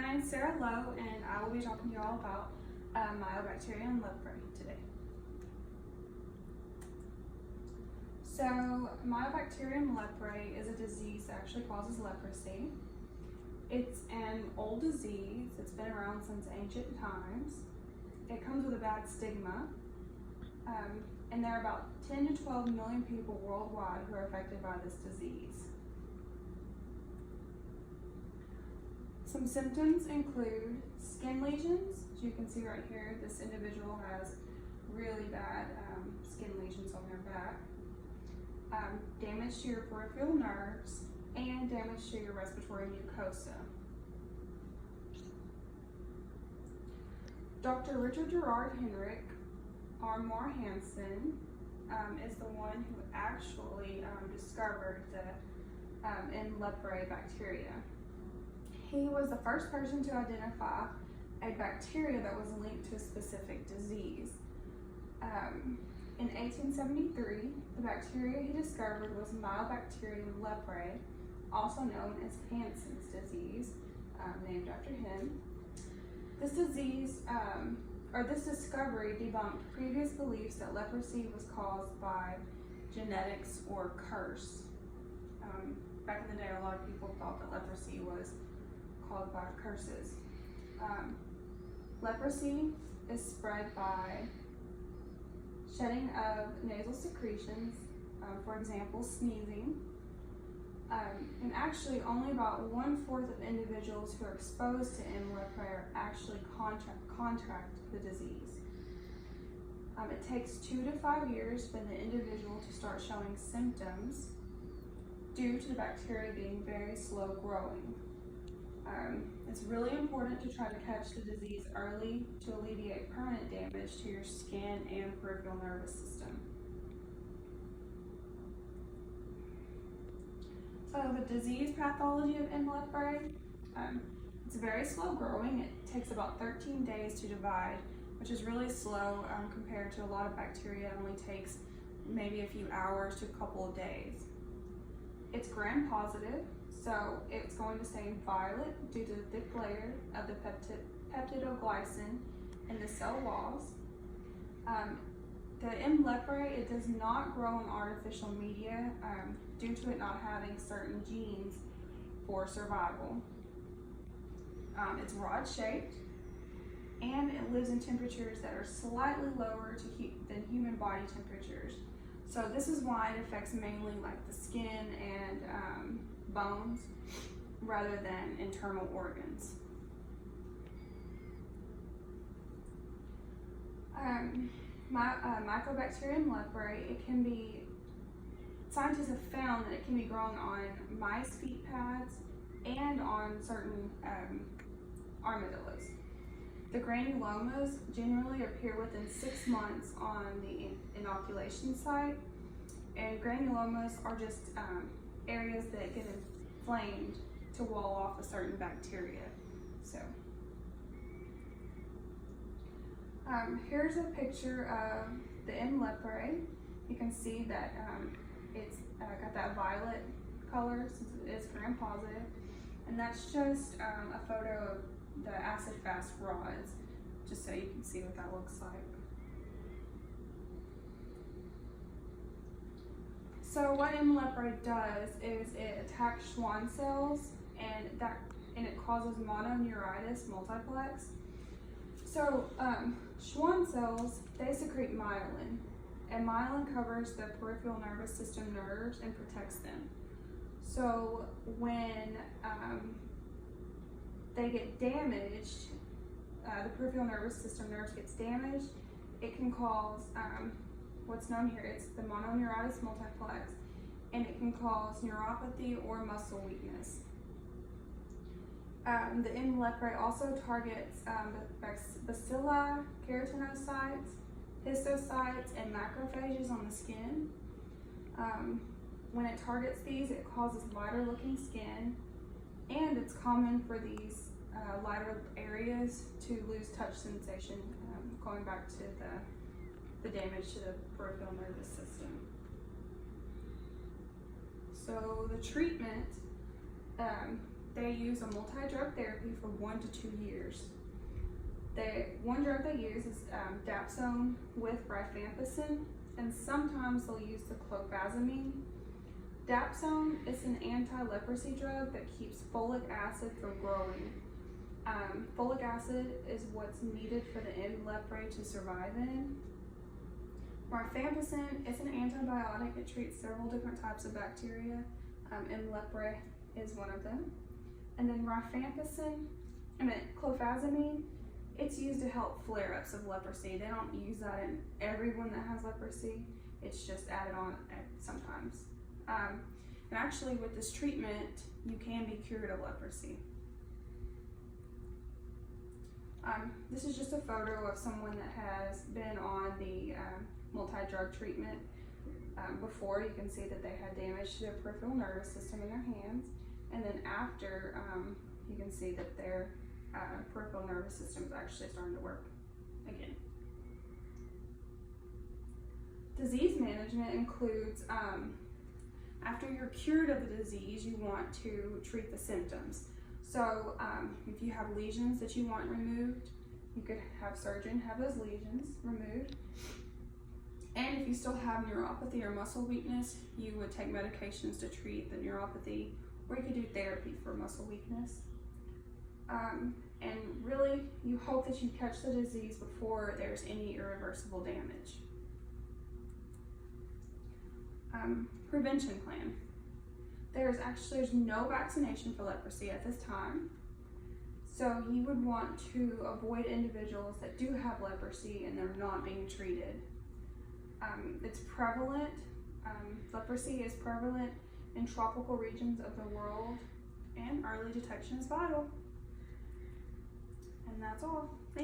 my name is Sarah Lowe, and I will be talking to you all about Mycobacterium leprae today. So, Mycobacterium leprae is a disease that actually causes leprosy. It's an old disease. It's been around since ancient times. It comes with a bad stigma, and there are about 10 to 12 million people worldwide who are affected by this disease. Some symptoms include skin lesions. As you can see right here, this individual has really bad skin lesions on their back, damage to your peripheral nerves, and damage to your respiratory mucosa. Dr. Richard Gerard Henrik Armour Hansen is the one who actually discovered the leprae bacteria. He was the first person to identify a bacteria that was linked to a specific disease. In 1873, the bacteria he discovered was Mycobacterium leprae, also known as Hansen's disease, named after him. This disease, this discovery debunked previous beliefs that leprosy was caused by genetics or curse. Back in the day, a lot of people thought that leprosy was caused by curses. Leprosy is spread by shedding of nasal secretions, for example, sneezing. And actually, only about 1/4 of individuals who are exposed to leprae actually contract the disease. It takes 2 to 5 years for the individual to start showing symptoms due to the bacteria being very slow growing. It's really important to try to catch the disease early to alleviate permanent damage to your skin and peripheral nervous system. So the disease pathology of leprae, it's very slow growing. It takes about 13 days to divide, which is really slow compared to a lot of bacteria. It only takes maybe a few hours to a couple of days. It's gram-positive, so it's going to stain violet due to the thick layer of the peptidoglycan in the cell walls. The leprae, it does not grow in artificial media due to it not having certain genes for survival. It's rod-shaped, and it lives in temperatures that are slightly lower than human body temperatures. So this is why it affects mainly like the skin and bones rather than internal organs. Mycobacterium leprae, scientists have found that it can be grown on mice feet pads and on certain armadillos. The granulomas generally appear within 6 months on the inoculation site, and granulomas are just areas that get inflamed to wall off a certain bacteria. So, here's a picture of the leprae. You can see that it's got that violet color since it is gram-positive, and that's just a photo of the acid-fast rods, just so you can see what that looks like. So what leprae does is it attacks Schwann cells, and it causes mononeuritis multiplex. So Schwann cells, they secrete myelin, and myelin covers the peripheral nervous system nerves and protects them. So when they get damaged, the peripheral nervous system nerves gets damaged, it can cause what's known here, it's the mononeuritis multiplex, and it can cause neuropathy or muscle weakness. The leprae also targets the bacilli, keratinocytes, histocytes, and macrophages on the skin. When it targets these, it causes lighter looking skin, and it's common for these lighter areas to lose touch sensation, going back to the damage to the peripheral nervous system. So the treatment, they use a multi-drug therapy for 1 to 2 years. One drug they use is dapsone with rifampicin, and sometimes they'll use the clofazimine. Dapsone is an anti-leprosy drug that keeps folic acid from growing. Folic acid is what's needed for the N. leprae to survive in. Rifampicin is an antibiotic. It treats several different types of bacteria. N. leprae is one of them. And then clofazimine, it's used to help flare-ups of leprosy. They don't use that in everyone that has leprosy. It's just added on sometimes. And actually with this treatment, you can be cured of leprosy. This is just a photo of someone that has been on the multi-drug treatment before. You can see that they had damage to their peripheral nervous system in their hands, and then after, you can see that their peripheral nervous system is actually starting to work again. Disease management includes, after you're cured of the disease, you want to treat the symptoms. So if you have lesions that you want removed, you could have a surgeon have those lesions removed. And if you still have neuropathy or muscle weakness, you would take medications to treat the neuropathy, or you could do therapy for muscle weakness. And really, you hope that you catch the disease before there's any irreversible damage. Prevention plan. There's no vaccination for leprosy at this time. So you would want to avoid individuals that do have leprosy and they're not being treated. It's prevalent. Leprosy is prevalent in tropical regions of the world, and early detection is vital. And that's all.